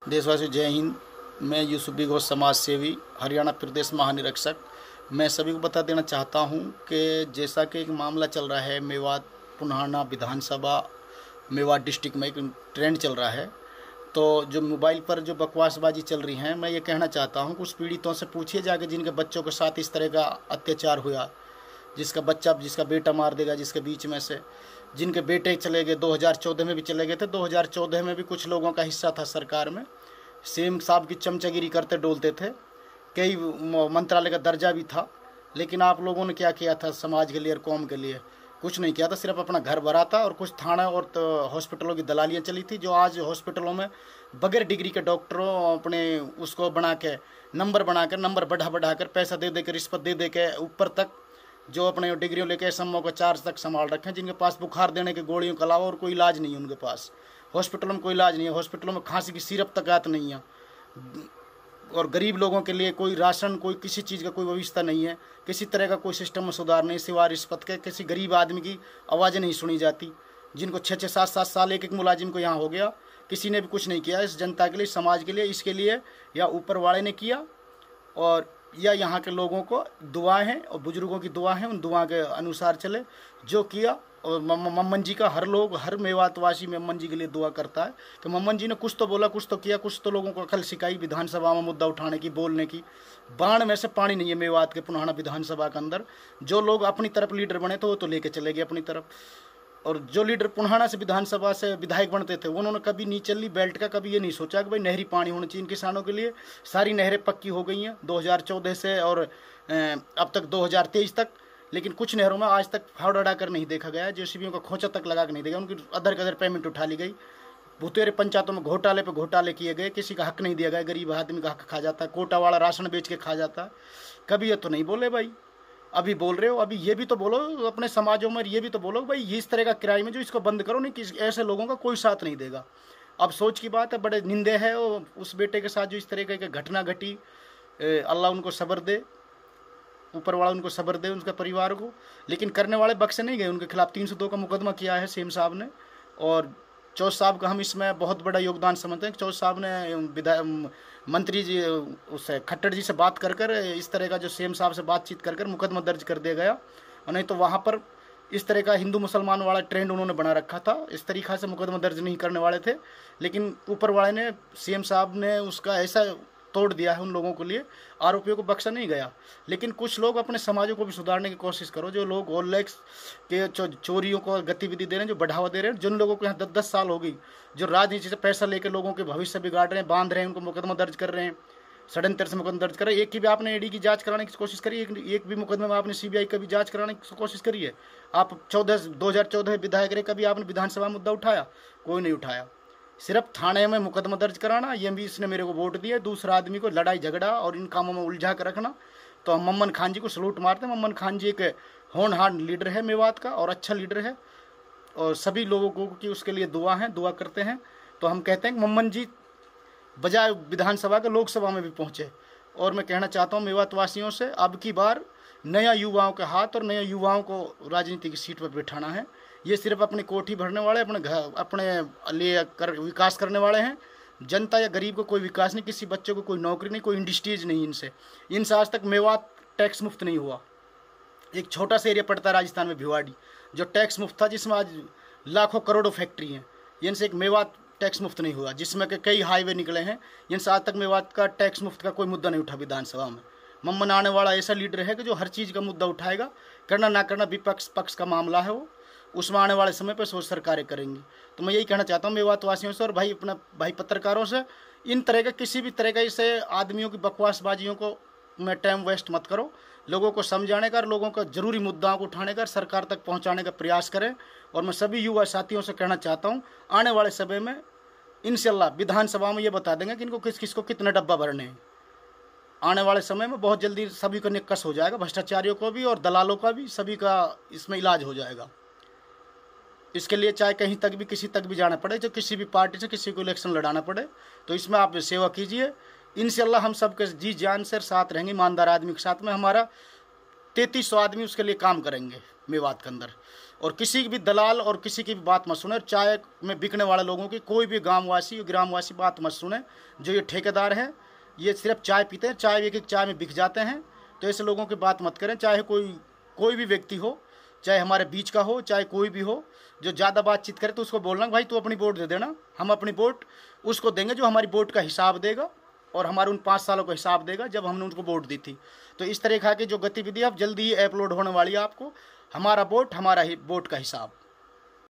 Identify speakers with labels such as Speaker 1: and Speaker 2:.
Speaker 1: देशवासियों जय हिंद। मैं यूसुफी घोष समाज सेवी हरियाणा प्रदेश महानिरीक्षक। मैं सभी को बता देना चाहता हूं कि जैसा कि एक मामला चल रहा है मेवात पुन्हाना विधानसभा मेवात डिस्ट्रिक्ट में एक ट्रेंड चल रहा है, तो जो मोबाइल पर जो बकवासबाजी चल रही है, मैं ये कहना चाहता हूं कि उस पीड़ितों से पूछिए जाके जिनके बच्चों के साथ इस तरह का अत्याचार हुआ, जिसका बेटा मार देगा, जिसके बीच में से जिनके बेटे चले गए 2014 में भी चले गए थे। 2014 में भी कुछ लोगों का हिस्सा था सरकार में, सीएम साहब की चमचागिरी करते डोलते थे, कई मंत्रालय का दर्जा भी था, लेकिन आप लोगों ने क्या किया था समाज के लिए और कौम के लिए? कुछ नहीं किया था, सिर्फ अपना घर भरा था और कुछ थाना और तो हॉस्पिटलों की दलालियाँ चली थी, जो आज हॉस्पिटलों में बगैर डिग्री के डॉक्टरों अपने उसको बना के नंबर बढ़ा कर पैसा दे के रिश्वत दे के ऊपर तक जो अपने डिग्रियों लेके एसएमओ को चार्ज तक संभाल रखे हैं, जिनके पास बुखार देने के गोलियों के अलावा और कोई इलाज नहीं है उनके पास। हॉस्पिटलों में कोई इलाज नहीं है, हॉस्पिटलों में खांसी की सिरप तक आत नहीं है, और गरीब लोगों के लिए कोई राशन, कोई किसी चीज़ का कोई व्यवस्था नहीं है, किसी तरह का कोई सिस्टम में सुधार नहीं, सिवाय रिश्वत के। किसी गरीब आदमी की आवाज़ें नहीं सुनी जाती, जिनको 6-6 7-7 साल एक मुलाजिम को यहाँ हो गया, किसी ने भी कुछ नहीं किया इस जनता के लिए, समाज के लिए। इसके लिए या ऊपर वाले ने किया और या यहाँ के लोगों को दुआएं हैं और बुजुर्गों की दुआ है, उन दुआ के अनुसार चले जो किया। और मम्मन जी का हर मेवातवासी मम्मन जी के लिए दुआ करता है कि मम्मन जी ने कुछ तो बोला, कुछ तो किया, कुछ तो लोगों को अकल सिखाई विधानसभा में मुद्दा उठाने की, बोलने की। बाण में से पानी नहीं है मेवात के पुन्हाना विधानसभा के अंदर। जो लोग अपनी तरफ लीडर बने थे वो तो लेके चले गए अपनी तरफ, और जो लीडर पुन्हाना से विधानसभा से विधायक बनते थे उन्होंने कभी नीचली बेल्ट का कभी ये नहीं सोचा कि भाई नहरी पानी होना चाहिए इन किसानों के लिए। सारी नहरें पक्की हो गई हैं 2014 से और अब तक 2023 तक, लेकिन कुछ नहरों में आज तक फावड़ा डाकर नहीं देखा गया, जेसीबीओं का खोचा तक लगा कर नहीं देखा, उनकी अदर कदर पेमेंट उठा ली गई। भूतेरे पंचायतों में घोटाले पे घोटाले किए गए, किसी का हक नहीं दिया गया, गरीब आदमी का हक खा जाता है, कोटा वाला राशन बेच के खा जाता है। कभी ये तो नहीं बोले भाई, अभी बोल रहे हो, अभी ये भी तो बोलो अपने समाजों में, ये भी तो बोलो भाई ये इस तरह का किराए में जो इसको बंद करो, नहीं कि ऐसे लोगों का कोई साथ नहीं देगा। अब सोच की बात है, बड़े निंदे है उस बेटे के साथ जो इस तरह की घटना घटी। अल्लाह उनको सब्र दे, ऊपर वाला उनको सब्र दे उनके परिवार को। लेकिन करने वाले बख्शे नहीं गए, उनके खिलाफ 302 का मुकदमा किया है सीएम साहब ने। और चौथ साहब का हम इसमें बहुत बड़ा योगदान समझते हैं। चौथ साहब ने मंत्री जी उससे खट्टर जी से बात कर इस तरह का जो सीएम साहब से बातचीत कर मुकदमा दर्ज कर दिया गया, और नहीं तो वहाँ पर इस तरह का हिंदू मुसलमान वाला ट्रेंड उन्होंने बना रखा था, इस तरीक़ा से मुकदमा दर्ज नहीं करने वाले थे। लेकिन ऊपर वाले ने, सीएम साहब ने उसका ऐसा तोड़ दिया है उन लोगों के लिए, आरोपियों को बख्शा नहीं गया। लेकिन कुछ लोग अपने समाजों को भी सुधारने की कोशिश करो, जो लोग ओलेक्स के चोरियों को गतिविधि दे रहे हैं, जो बढ़ावा दे रहे हैं, जिन लोगों को यहाँ 10-10 साल हो गई, जो राजनीति से पैसा लेकर लोगों के भविष्य बिगाड़ रहे हैं, बांध रहे हैं, उनको मुकदमा दर्ज कर रहे हैं, षड्यंत्र से मुकदमा दर्ज कर रहे हैं। एक की भी आपने ईडी की जांच कराने की कोशिश करी? एक भी मुकदमे में आपने सीबीआई का भी जांच कराने की कोशिश करी है? आप 2014 विधायक रहे, कभी आपने विधानसभा मुद्दा उठाया? कोई नहीं उठाया। सिर्फ थाने में मुकदमा दर्ज कराना, ये भी इसने मेरे को वोट दिया, दूसरा आदमी को लड़ाई झगड़ा और इन कामों में उलझा कर रखना। तो हम मम्मन खान जी को सलूट मारते हैं। मम्मन खान जी एक होनहार लीडर है मेवात का, और अच्छा लीडर है, और सभी लोगों को की उसके लिए दुआ करते हैं। तो हम कहते हैं कि मम्मन जी बजाय विधानसभा के लोकसभा में भी पहुँचे। और मैं कहना चाहता हूँ मेवातवासियों से, अब की बार नया युवाओं के हाथ और नया युवाओं को राजनीति की सीट पर बैठाना है। ये सिर्फ अपनी कोठी भरने वाले, अपने घर अपने लिए विकास करने वाले हैं। जनता या गरीब को कोई विकास नहीं, किसी बच्चे को कोई नौकरी नहीं, कोई इंडस्ट्रीज नहीं। इनसे आज तक मेवात टैक्स मुफ्त नहीं हुआ। एक छोटा सा एरिया पड़ता है राजस्थान में भिवाड़ी, जो टैक्स मुफ्त था, जिसमें आज लाखों करोड़ों फैक्ट्री हैं। इनसे एक मेवात टैक्स मुफ्त नहीं हुआ, जिसमें के कई हाईवे निकले हैं। इनसे आज तक मेवात का टैक्स मुफ्त का कोई मुद्दा नहीं उठा विधानसभा में। मम्मन आने वाला ऐसा लीडर है कि जो हर चीज़ का मुद्दा उठाएगा। करना ना करना विपक्ष पक्ष का मामला है, वो उसमें आने वाले समय पर सोच सरकारें करेंगी। तो मैं यही कहना चाहता हूँ मेवातवासियों से और भाई पत्रकारों से, इन तरह के किसी भी तरह का इसे आदमियों की बकवासबाजियों को में टाइम वेस्ट मत करो। लोगों को समझाने का, लोगों का जरूरी मुद्दाओं को उठाने का, सरकार तक पहुँचाने का प्रयास करें। और मैं सभी युवा साथियों से कहना चाहता हूँ, आने वाले समय में इंशाल्लाह विधानसभा में ये बता देंगे कि इनको किसको कितने डब्बा भरने हैं। आने वाले समय में बहुत जल्दी सभी का निक्कस हो जाएगा, भ्रष्टाचारियों को भी और दलालों का भी, सभी का इसमें इलाज हो जाएगा। इसके लिए चाहे कहीं तक भी, किसी तक भी जाना पड़े, जो किसी भी पार्टी से किसी को इलेक्शन लड़ाना पड़े, तो इसमें आप सेवा कीजिए। इंशाल्लाह हम सबके जी जान से साथ रहेंगे, ईमानदार आदमी के साथ में। हमारा 3300 आदमी उसके लिए काम करेंगे मेवात के अंदर। और किसी भी दलाल और किसी की भी बात मत सुने। चाय में बिकने वाले लोगों की कोई भी गांववासी ग्रामवासी बात मत सुने। जो ये ठेकेदार हैं ये सिर्फ चाय पीते हैं, चाय एक एक चाय में बिक जाते हैं। तो ऐसे लोगों की बात मत करें। चाहे कोई भी व्यक्ति हो, चाहे हमारे बीच का हो, चाहे कोई भी हो, जो ज़्यादा बातचीत करे तो उसको बोलना भाई तू अपनी वोट दे देना, हम अपनी वोट उसको देंगे जो हमारी वोट का हिसाब देगा और हमारे उन 5 सालों का हिसाब देगा जब हमने उनको वोट दी थी। तो इस तरह की जो गतिविधि अब जल्दी ही अपलोड होने वाली है आपको, हमारा वोट हमारा ही वोट का हिसाब।